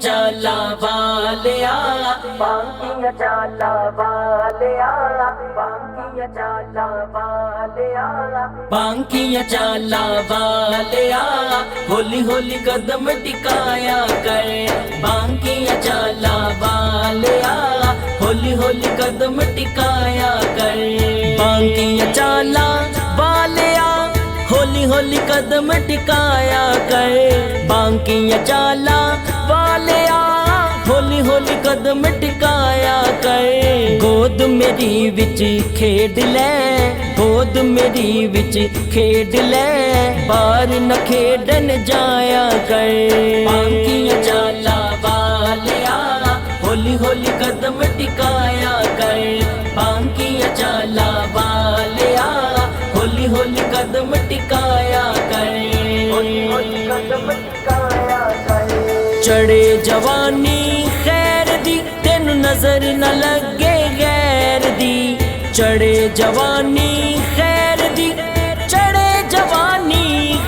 चाला वालिया बांकिया चाला वालिया बांकिया चाला वालिया बांकिया चाला वालिया होली होली कदम टिकाया कर बांकिया चाला वालिया होली होली कदम टिकाया कर बांकिया चाला वालिया होली होली कदम टिकाया कर बांकिया चाला वालिया होली होली कदम टिकाया कर गोद मेरी विच खेड ले गोद मेरी विच खेड ले बाहर न खेडन जाया कर बांकिया चाला वालिया होली होली कदम टिकाया कर बांकिया चाला वालिया होली होली कदम टिकाया कर कदम टिकाया कर चढ़े जवानी खैर दी तेन नजर न लगे गैर दी चढ़े जवानी खैर दी चढ़े जवानी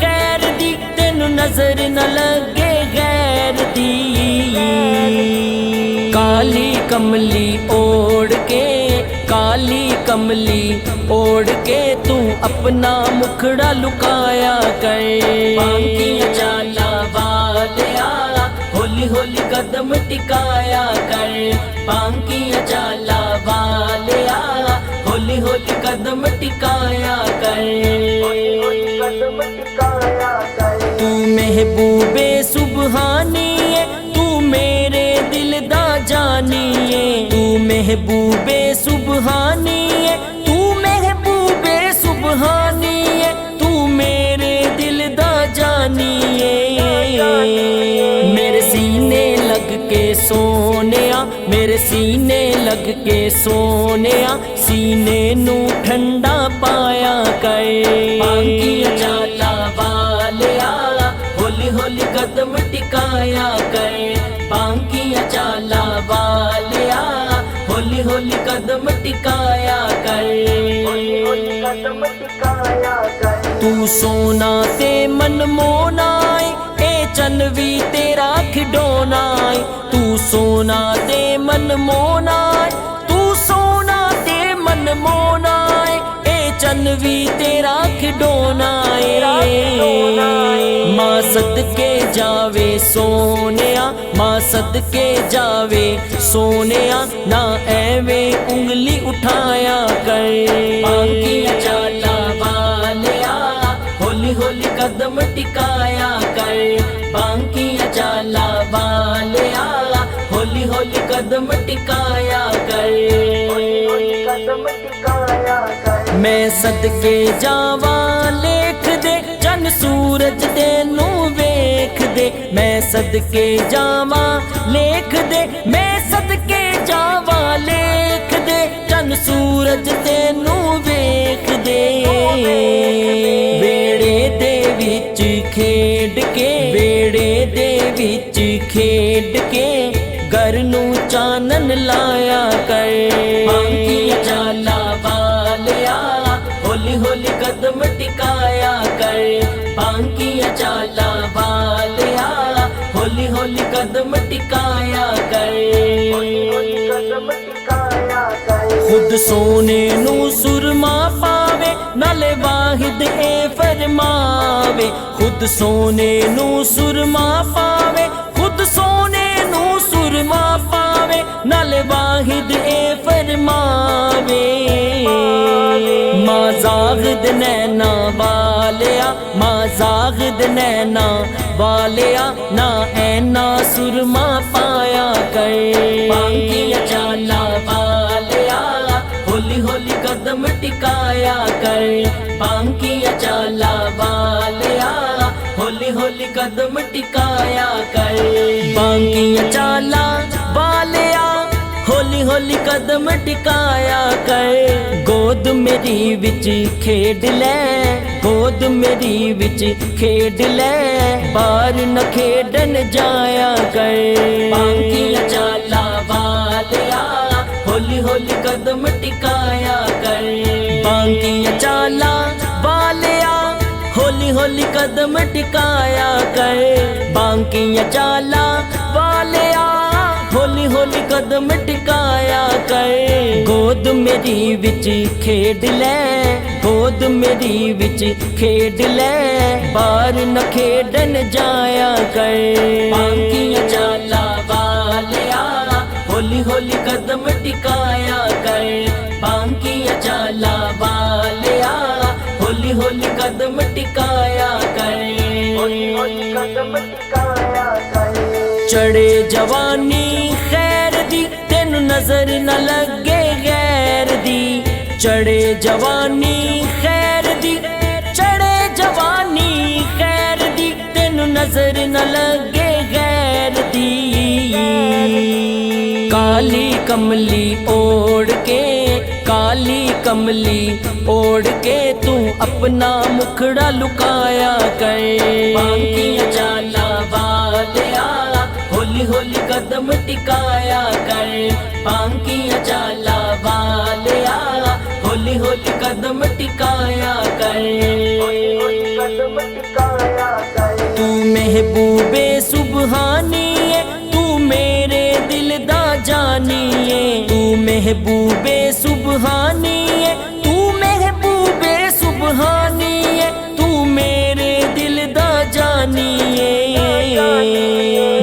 खैर दी तेन नजर न लगे गैर दी काली कमली ओढ़ के काली कमली ओढ़ के तू अपना मुखड़ा लुकाया कर बांकिया चाला वालिया होली होली कदम टिकाया कर बांकिया चाला वालिया होली होली कदम टिकाया कर कदम टिकाया कर तू महबूबे सुबहानी है तू मेरे दिल दा जानी है तू महबूबे सुबहानी है तू महबूबे सुबहानी है तू मेरे दिल दा जानी है मेरे सीने लग के सोनिया मेरे सीने लग के सोनिया सीने नू ठंडा पाया कर बांकिया चाला वालिया होली होली कदम टिकाया कर बांकिया चाला वालिया होली होली कदम टिकाया कर कदम टिकाया कर तू सोना ते मन मोनाए ए चनवी तेरा खिडौनाए तू सोना ते मन मोनाए तू सोना ते मन मोनाए ए चनवी तेरा खिडौनाए माँ सदके जावे सोनिया माँ सदके जावे सोनिया ना एवे उंगली उठाया कर बांकिया चाला वालिया होली होली कदम टिकाया कर बांकिया चाला वालिया होली होली कदम टिकाया कर कदम टिकाया कर मैं सदके जावा लेख दे चन सूरज तेनू वेख दे मैं सदके जावा लेख दे मैं सदके जावा लेख दे चन सूरज तेनू वेख दे वेड़े दे विच खेड के वेड़े दे विच खेड के घर नू चानन लाया कर बांकिया चाला वालिया होली होली कदम टिकाया कर बांकिया चाला वालिया होली होली कदम टिकाया कर कदम टिकाया कर खुद सोने नू सुरमा पावे नाले वाहिद ए फरमावे खुद सोने नू सुरमा पावे खुद सोने नू सुरमा पावे नाले वाहिद ए फरमावे माँ जागद नैना वालिया माँ जागद नैना वालिया ना ऐना सुरमा पाया कर बांकिया चाला वालिया होली होली कदम टिकाया कर बांकिया चाला वालिया होली होली कदम टिकाया कर बांकिया चाला वालिया होली होली कदम टिकाया कर गोद मेरी विच खेड ले गोद मेरी विच खेड ले बाहर न खेडन जाया कर बांकिया चाला वालिया होली होली कदम टिकाया कर बांकिया चाला वालिया होली होली कदम टिकाया कर बांकिया चाला वाले कदम टिकाया कर। गोद मेरी विच खेड ले, गोद मेरी विच खेड ले, बाहर न खेडन जाया कर। बांकियां चाला वालिया होली होली कदम टिकाया कर। बांकियां चाला वालिया होली होली कदम टिकाया कर। होली होली कदम टिकाया कर। चढ़े जवानी खैर दी तेनू नजर न लगे गैर दी। चढ़े जवानी खैर दी, चढ़े जवानी खैर दी, तेनू नजर न लगे गैर दी। काली कमली ओढ़ के, काली कमली ओढ़ के तू अपना मुखड़ा लुकाया कर। बांकियां चाला वालिया होली होली कदम टिकाया कर। बांकियां चाला वालिया होली होली कदम टिकाया कर। होली होली कदम टिकाया कर। तू महबूबे सुबहानी है, तू मेरे दिल दा जानी है। तू महबूबे सुबहानी है, तू महबूबे सुबहानी है, तू मेरे दिल दा जानी है।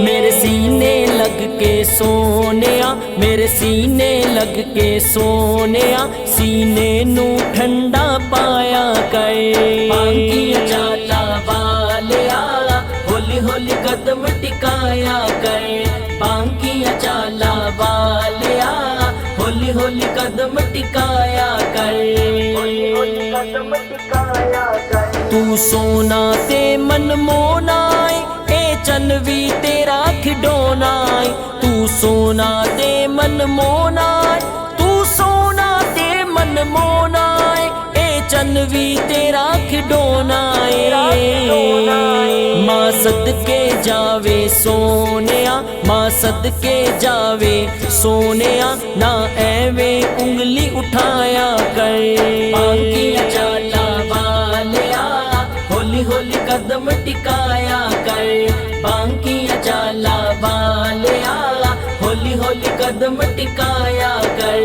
मेरे सीने लग के सोनिया, मेरे सीने लग के सोनिया, सीने नू ठंडा पाया कर। बांकियां चाला वालिया होली होली कदम टिकाया कर। बांकियां चाला वालिया होली होली कदम टिकाया कर। होली होली कदम टिकाया कर। तू सोना ते मनमोना ए चनवी तेरा खिडौना। तू सोना ते मनमोना, तू सोना ते मनमोना, ए चनवी तेरा खिडौना। माँ सदके जावे सोनिया, माँ सदके जावे सोनिया, ना एवे उंगली उठाया कर। बांकियां चाला वालिया होली होली कदम टिकाया कर। बांकियां चाला वालिया होली होली कदम टिकाया कर।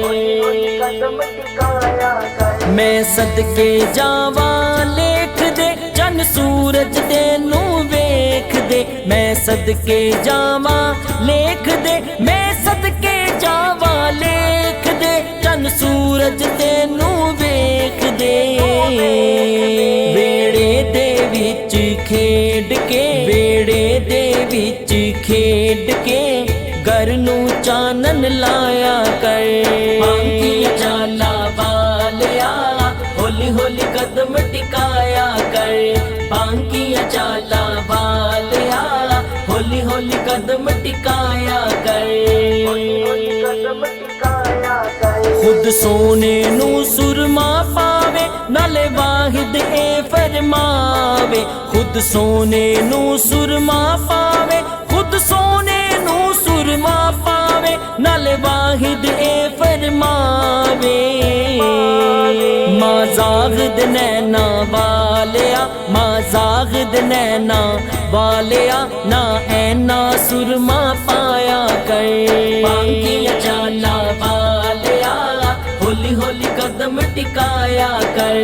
होली होली कदम टिकाया कर। मैं सदके जावा लेख दे चन सूरज तेनू वेख दे। मैं सदके जावा लेख दे, मैं सदके जावा लेख दे, चन सूरज तेनू वेख दे। वेड़े दे विच खेड के, वेड़े दे विच खेड के, घर नू चानन लाया कर। बांकियां चाला वालिया होली होली कदम टिकाया कर। बांकियां चाला वालिया होली होली कदम टिकाया कर। होली होली कदम टिकाया कर। खुद सोने नू सुरमा पावे, नाले वाहिद ए फरमावे। खुद सोने नू सुरमा पावे, खुद सोने नू सुरमा पावे, नाले वाहिद ए फरमावे। माँ जागद नैना वालिया, माँ जागद नैना वालिया, ना ऐना सुरमा पाया कर। बांकियां चाला वालिया होली होली कदम टिकाया कर।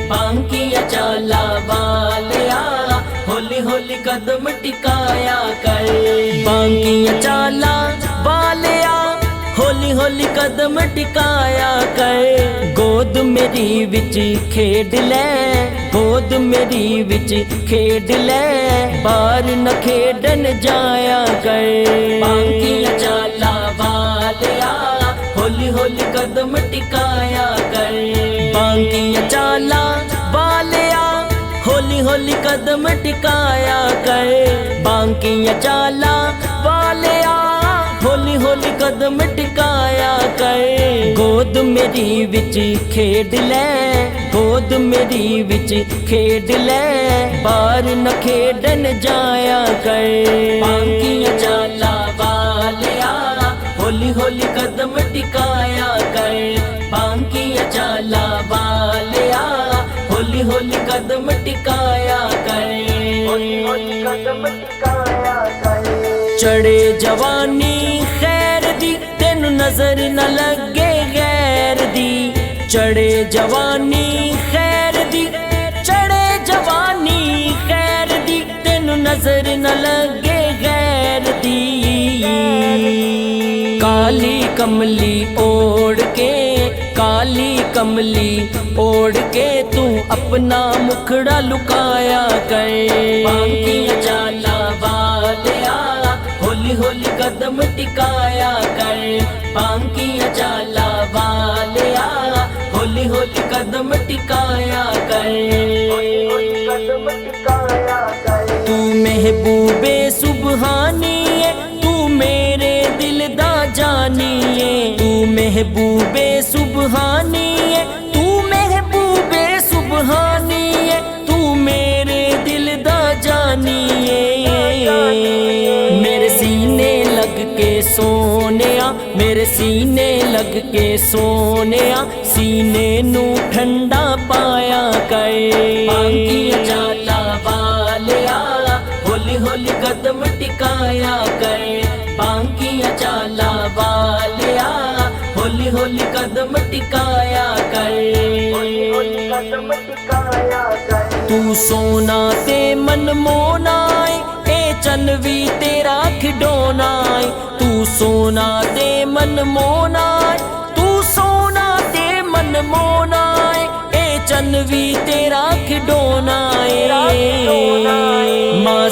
बांकियां चाला वालिया होली होली कदम टिकाया कर। बांकियां चाला वालिया होली होली कदम टिकाया कर। गोद मेरी विच खेड ले, गोद मेरी विच खेड ले, बाहर न खेडन जाया कर। बांकियां चाला वालिया होली होली कदम टिकाया कर। बांकियां चाला वालिया होली होली कदम टिकाया कर। बांकियां चाला वालिया होली होली कदम टिकाया कर। गोद मेरी विच खेड ले, गोद मेरी विच खेड ले, बाहर न खेडन जाया कर। बांकियां चाला वालिया होली होली कदम टिकाया कर। बांकियां चाला वालिया होली होली कदम टिकाया कर। होली होली कदम टिकाया कर। चढ़े जवानी खैर दी तेनू नजर न लगे गैर दी। चढ़े जवानी खैर दी, चढ़े जवानी खैर दी तेनू नजर न लगे गैर दी। काली कमली ओढ़ के, काली कमली ओढ़ के तू अपना मुखड़ा लुकाया कर। बांकिया जाला वालिया होली होली कदम टिकाया कर। बांकिया जाला वालिया होली होली कदम टिकाया कर। तू महबूबे सुबहानी है, तू मेरे दिल दा जानी है। तू महबूबे सुबहानी है, तू महबूबे सुबहानी है, तू मेरे दिल दा जानी है। मेरे सीने लग के सोनिया, मेरे सीने लग के सोनिया, सीने नू ठंडा पाया कर। बांकिया जाला वालिया होली होली कदम टिकाया कर। बांकिया जाला वालिया होली होली कदम टिकाया कर। तू सोना ते मन मोना ए चनवी तेरा खिडौना। तू सोना ते मन मोना, तू सोना ते मन मोना ए चनवी तेरा खिडौना। मां